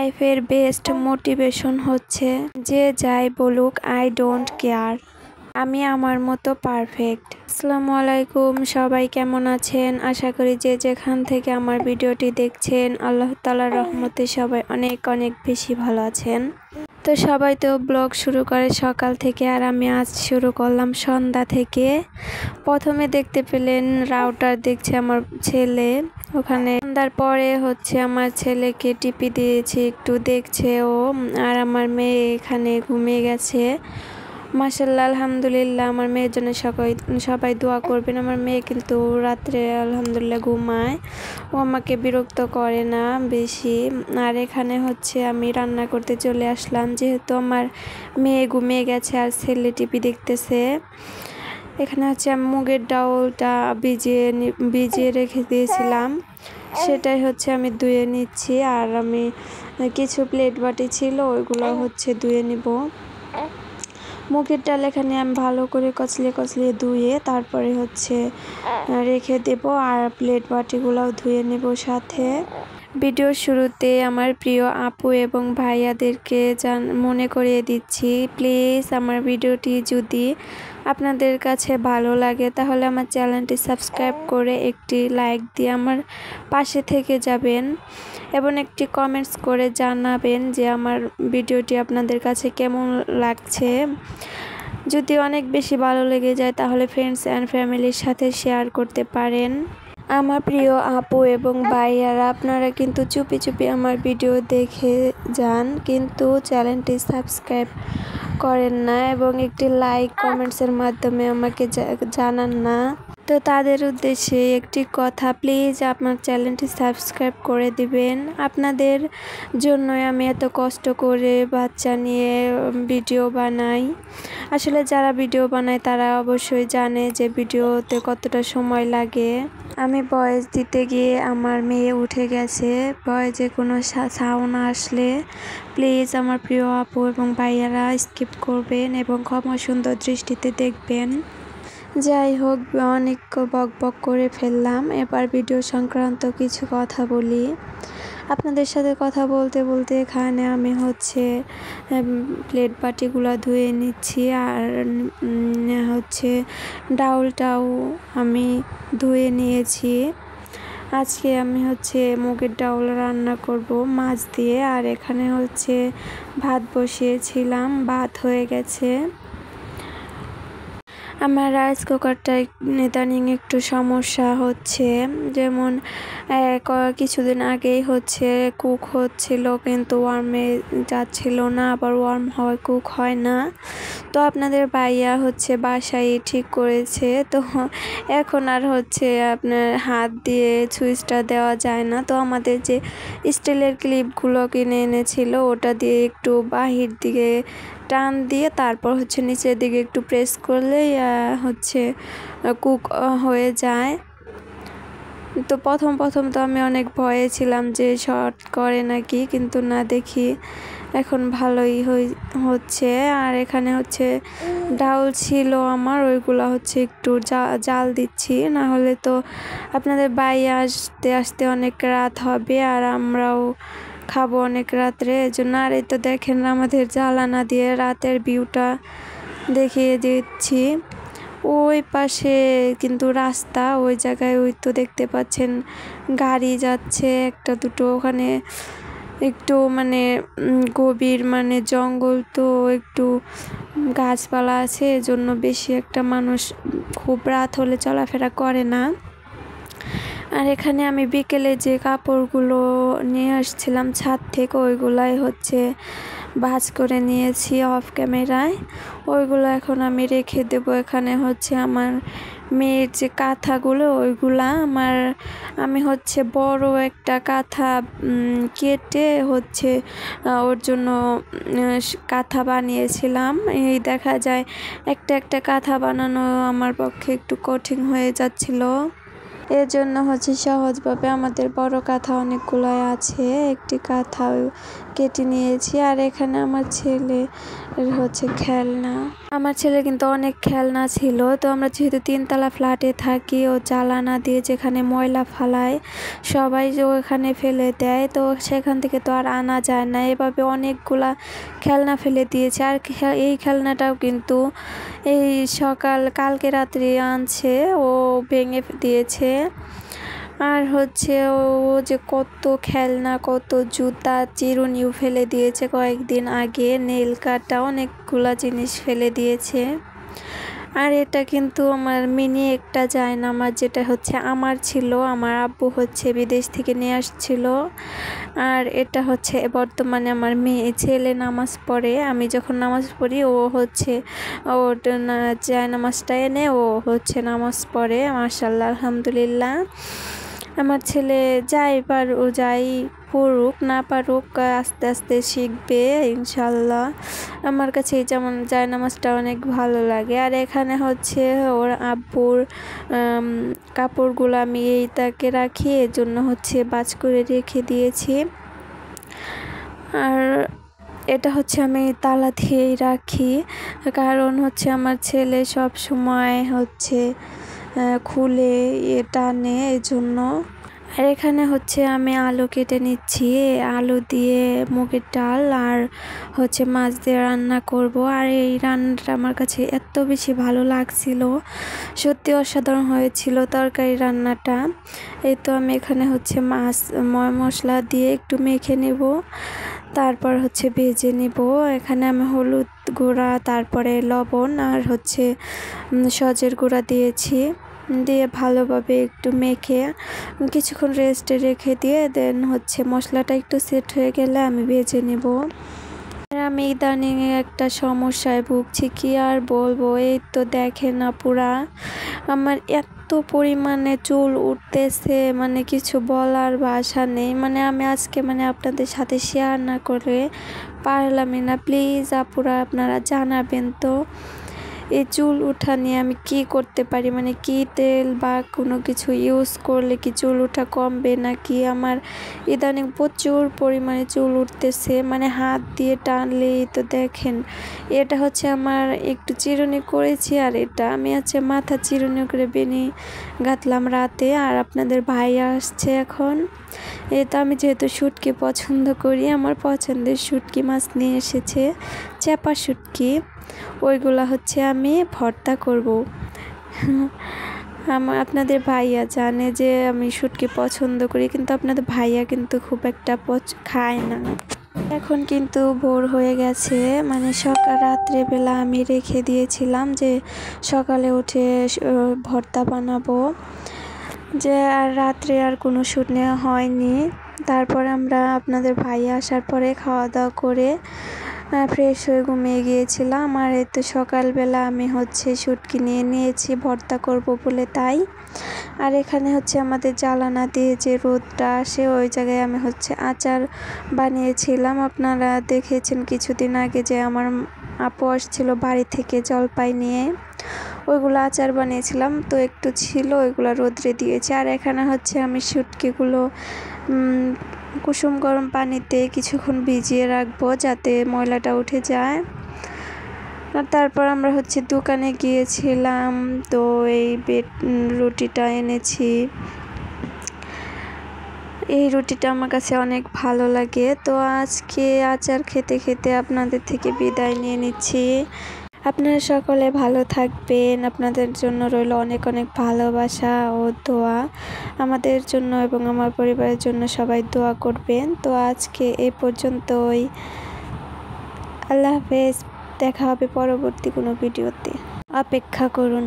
লাইফের best motivation হচ্ছে যে যাই বলুক আই ডোন্ট কেয়ার, আমি আমার মতো পারফেক্ট। আসসালামু আলাইকুম, সবাই কেমন আছেন? আশা করি যে যেখান থেকে আমার ভিডিওটি দেখছেন আল্লাহ তাআলার রহমতে সবাই অনেক অনেক বেশি ভালো আছেন। তো সবাই তো ব্লগ শুরু করে সকাল থেকে, আর আমি আজ শুরু করলাম সন্ধ্যা থেকে। প্রথমে দেখতে পেলেন রাউটার দেখছে আমার ছেলে, ওখানে সন্ধ্যার পরে হচ্ছে আমার ছেলেকে টিপি দিয়েছি, একটু দেখছে ও। আর আমার মেয়ে এখানে ঘুমিয়ে গেছে। মাশাআল্লাহ, আলহামদুলিল্লাহ, আমার মেয়ের জন্য সবাই দোয়া করবেন। আমার মেয়ে কিন্তু রাত্রে আলহামদুলিল্লাহ ঘুমায়, ও আমাকে বিরক্ত করে না বেশি। আর এখানে হচ্ছে আমি রান্না করতে চলে আসলাম, যেহেতু আমার মেয়ে ঘুমিয়ে গেছে আর ছেলে টিভি দেখতেছে। এখানে হচ্ছে আমি মুগের ডাউলটা ভিজিয়ে রেখে দিয়েছিলাম, সেটাই হচ্ছে আমি ধুয়ে নিচ্ছি। আর আমি কিছু প্লেট বাটি ছিল ওইগুলো হচ্ছে ধুয়ে নিব। মুগের ডাল এখানে আমি ভালো করে কচলিয়ে ধুয়ে তারপরে হচ্ছে রেখে দেব, আর প্লেট বাটিগুলোও ধুয়ে নেব সাথে। ভিডিওর শুরুতে আমার প্রিয় আপু এবং ভাইয়াদেরকে মনে করিয়ে দিচ্ছি, প্লিজ আমার ভিডিওটি যদি আপনাদের কাছে ভালো লাগে তাহলে আমার চ্যানেলটি সাবস্ক্রাইব করে একটি লাইক দিয়ে আমার পাশে থেকে যাবেন এবং একটি কমেন্টস করে জানাবেন যে আমার ভিডিওটি আপনাদের কাছে কেমন লাগছে। যদি অনেক বেশি ভালো লেগে যায় তাহলে ফ্রেন্ডস অ্যান্ড ফ্যামিলির সাথে শেয়ার করতে পারেন। আমার প্রিয় আপু এবং ভাইয়ারা, আপনারা কিন্তু চুপি চুপি আমার ভিডিও দেখে যান, কিন্তু চ্যানেলটি সাবস্ক্রাইব করেন না এবং একটি লাইক কমেন্টসের মাধ্যমে আমাকে জানান না। তো তাদের উদ্দেশ্যে একটি কথা, প্লিজ আপনার চ্যানেলটি সাবস্ক্রাইব করে দিবেন। আপনাদের জন্যই আমি এত কষ্ট করে বাচ্চা নিয়ে ভিডিও বানাই। আসলে যারা ভিডিও বানায় তারা অবশ্যই জানে যে ভিডিওতে কতটা সময় লাগে। আমি ভয়েস দিতে গিয়ে আমার মেয়ে উঠে গেছে, ভয়েসে কোনো সাউন্ড আসলে প্লিজ আমার প্রিয় আপু এবং ভাইয়ারা স্কিপ করবেন এবং ক্ষমা সুন্দর দৃষ্টিতে দেখবেন। যাই হোক, অনেক বক করে ফেললাম, এবার ভিডিও সংক্রান্ত কিছু কথা বলি। আপনাদের সাথে কথা বলতে বলতে এখানে আমি হচ্ছে প্লেট বাটিগুলো ধুয়ে নিচ্ছি, আর হচ্ছে ডাউলটাও আমি ধুয়ে নিয়েছি। আজকে আমি হচ্ছে মুগের ডাউল রান্না করব মাছ দিয়ে। আর এখানে হচ্ছে ভাত বসিয়েছিলাম, ভাত হয়ে গেছে। আমার রাইস কুকারটা ইদানিং একটু সমস্যা হচ্ছে, যেমন কিছুদিন আগেই হচ্ছে কুক হচ্ছিল কিন্তু ওয়ার্মে যাচ্ছিল না, আবার ওয়ার্ম হয় কুক হয় না। তো আপনাদের ভাইয়া হচ্ছে বাসায় ঠিক করেছে, তো এখন আর হচ্ছে আপনার হাত দিয়ে সুইচটা দেওয়া যায় না। তো আমাদের যে স্টিলের ক্লিপগুলো কিনে এনেছিল ওটা দিয়ে একটু বাহির দিকে টান দিয়ে তারপর হচ্ছে নিচের দিকে একটু প্রেস করলেই হচ্ছে কুক হয়ে যায়। তো প্রথম তো আমি অনেক ভয়ে ছিলাম যে শর্ট করে নাকি, কিন্তু না, দেখি এখন ভালোই হচ্ছে। আর এখানে হচ্ছে ডাউল ছিল আমার, ওইগুলো হচ্ছে একটু জাল দিচ্ছি, না হলে তো আপনাদের বাইরে আসতে আসতে অনেক রাত হবে আর আমরাও খাবো অনেক রাত্রে, এজন্য। আর এই তো দেখেন আমাদের জ্বালানা দিয়ে রাতের ভিউটা দেখিয়ে দিচ্ছি। ওই পাশে কিন্তু রাস্তা, ওই জায়গায় ওই তো দেখতে পাচ্ছেন গাড়ি যাচ্ছে একটা দুটো। ওখানে একটু মানে গভীর মানে জঙ্গল, তো একটু গাছপালা আছে, এজন্য বেশি একটা মানুষ খুব রাত হলে চলাফেরা করে না। আর এখানে আমি বিকেলে যে কাপড়গুলো নিয়ে আসছিলাম ছাদ থেকে, ওইগুলাই হচ্ছে ভাঁজ করে নিয়েছি অফ ক্যামেরায়, ওইগুলো এখন আমি রেখে দেব। এখানে হচ্ছে আমার মেয়ের যে কাঁথাগুলো ওইগুলা আমি হচ্ছে বড় একটা কাঁথা কেটে হচ্ছে ওর জন্য কাঁথা বানিয়েছিলাম। এই দেখা যায় একটা কাঁথা বানানো আমার পক্ষে একটু কঠিন হয়ে যাচ্ছিল, এর জন্য হচ্ছে সহজভাবে আমাদের বড় কাঁথা অনেকগুলোই আছে, একটি কাঁথা কেটে নিয়েছি। আর এখানে আমার ছেলে হচ্ছে খেলনা, আমার ছেলের কিন্তু অনেক খেলনা ছিল। তো আমরা যেহেতু 3তলা ফ্ল্যাটে থাকি, ও জানালা দিয়ে যেখানে ময়লা ফালায় সবাই যে ওখানে ফেলে দেয়, তো সেখান থেকে তো আর আনা যায় না। এভাবে অনেকগুলা খেলনা ফেলে দিয়েছে। আর এই খেলনাটাও কিন্তু এই কালকে রাত্রে আনছে, ও ভেঙে দিয়েছে। আর হচ্ছে ও যে কত খেলনা, কত জুতা, চিরুনিও ফেলে দিয়েছে কয়েকদিন আগে, নেল কাটা, অনেকগুলা জিনিস ফেলে দিয়েছে। আর এটা কিন্তু আমার মিনি একটা জায়নামাজ, যেটা হচ্ছে আমার ছিল, আমার আব্বু হচ্ছে বিদেশ থেকে নিয়ে আসছিল। আর এটা হচ্ছে বর্তমানে আমার ছেলে নামাজ পড়ে, আমি যখন নামাজ পড়ি ও হচ্ছে ওর জায়নামাজটা এনে ও হচ্ছে নামাজ পড়ে। মাশাআল্লাহ, আলহামদুলিল্লাহ। আমার ছেলে যাই পড়ুক না পারুক, আস্তে আস্তে শিখবে ইনশাল্লাহ। আমার কাছে যেমন জায়নামাজটা অনেক ভালো লাগে। আর এখানে হচ্ছে ওর আব্বুর কাপড়গুলো আমি তাকে রাখি, এর জন্য হচ্ছে বাজ করে রেখে দিয়েছি। আর এটা হচ্ছে আমি তালা দিয়েই রাখি, কারণ হচ্ছে আমার ছেলে সব সময় হচ্ছে খুলে টানে, এই জন্য। আর এখানে হচ্ছে আমি আলু কেটে নিচ্ছি, আলু দিয়ে মুগের ডাল আর হচ্ছে মাছ দিয়ে রান্না করব। আর এই রান্নাটা আমার কাছে এত বেশি ভালো লাগছিল, সত্যি অসাধারণ হয়েছিল তরকারি রান্নাটা। এই তো আমি এখানে হচ্ছে মাছ মশলা দিয়ে একটু মেখে নেব, তারপর হচ্ছে ভেজে নেব। এখানে আমি হলুদ গুঁড়া, তারপরে লবণ আর হচ্ছে সজের গুঁড়া দিয়েছি, দিয়ে ভালোভাবে একটু মেখে কিছুক্ষণ রেস্টে রেখে দিয়ে দেন হচ্ছে মশলাটা একটু সেট হয়ে গেলে আমি ভেজে নেব। আমি ইদানিং একটা সমস্যায় ভুগছি, কি আর বলবো। এই তো দেখেন না, পুরা আমার এত পরিমাণে চুল উঠতেছে, মানে কিছু বলার ভাষা নেই। মানে আমি আজকে আপনাদের সাথে শেয়ার না করে পারলামই না। প্লিজ আপুরা আপনারা জানাবেন তো এই চুল ওঠা নিয়ে আমি কি করতে পারি, মানে কি তেল বা কোনো কিছু ইউজ করলে কি চুল ওঠা কমবে নাকি। আমার ইদানিং প্রচুর পরিমাণে চুল উঠতেছে, মানে হাত দিয়ে টানলেই তো দেখেন। এটা হচ্ছে আমার একটু চিরুনি করেছি, আর এটা আমি মাথা চিরুনি করে বেনি গাঁথলাম রাতে। আর আপনাদের ভাই আসছে এখন। এটা আমি যেহেতু শুটকি পছন্দ করি, আমার পছন্দের শুটকি মাছ নিয়ে এসেছে, চেপা শুটকি। ওইগুলা হচ্ছে আমি ভর্তা করব। আপনাদের ভাইয়া জানে যে আমি শুটকি পছন্দ করি, কিন্তু আপনাদের ভাইয়া কিন্তু খুব একটা খায় না। এখন কিন্তু ভোর হয়ে গেছে, মানে রাত্রেবেলা আমি রেখে দিয়েছিলাম যে সকালে উঠে ভর্তা বানাবো, যে আর রাত্রে আর কোনো শ্যুট নেওয়া হয়নি। তারপরে আমরা আপনাদের ভাইয়া আসার পরে খাওয়া দাওয়া করে ফ্রেশ হয়ে ঘুমিয়ে গিয়েছিলাম। আর এই তো সকালবেলা আমি হচ্ছে শুটকি নিয়েছি ভর্তা করব বলে, তাই। আর এখানে হচ্ছে আমাদের জানালা দিয়ে যে রোদটা আসে, ওই জায়গায় আমি হচ্ছে আচার বানিয়েছিলাম। আপনারা দেখেছেন কিছুদিন আগে যে আমার আপু আসছিল বাড়ি থেকে জলপাই নিয়ে, ওইগুলো আচার বানিয়েছিলাম, তো একটু ছিল, ওইগুলো রোদ্রে দিয়েছি। আর এখানে হচ্ছে আমি শুটকিগুলো কুসুম গরম পানিতে কিছুক্ষণ ভিজিয়ে রাখবো যাতে ময়লাটা উঠে যায়। আর তারপর আমরা হচ্ছে দোকানে গিয়েছিলাম, তো এই রুটিটা এনেছি। এই রুটিটা আমার কাছে অনেক ভালো লাগে। তো আজকে আচার খেতে খেতে আপনাদের থেকে বিদায় নিয়ে নিচ্ছি। আপনারা সকলে ভালো থাকবেন, আপনাদের জন্য রইল অনেক অনেক ভালোবাসা ও দোয়া। আমাদের জন্য এবং আমার পরিবারের জন্য সবাই দোয়া করবেন। তো আজকে এই পর্যন্তই, আল্লাহ হাফেজ। দেখা হবে পরবর্তী কোনো ভিডিওতে, অপেক্ষা করুন।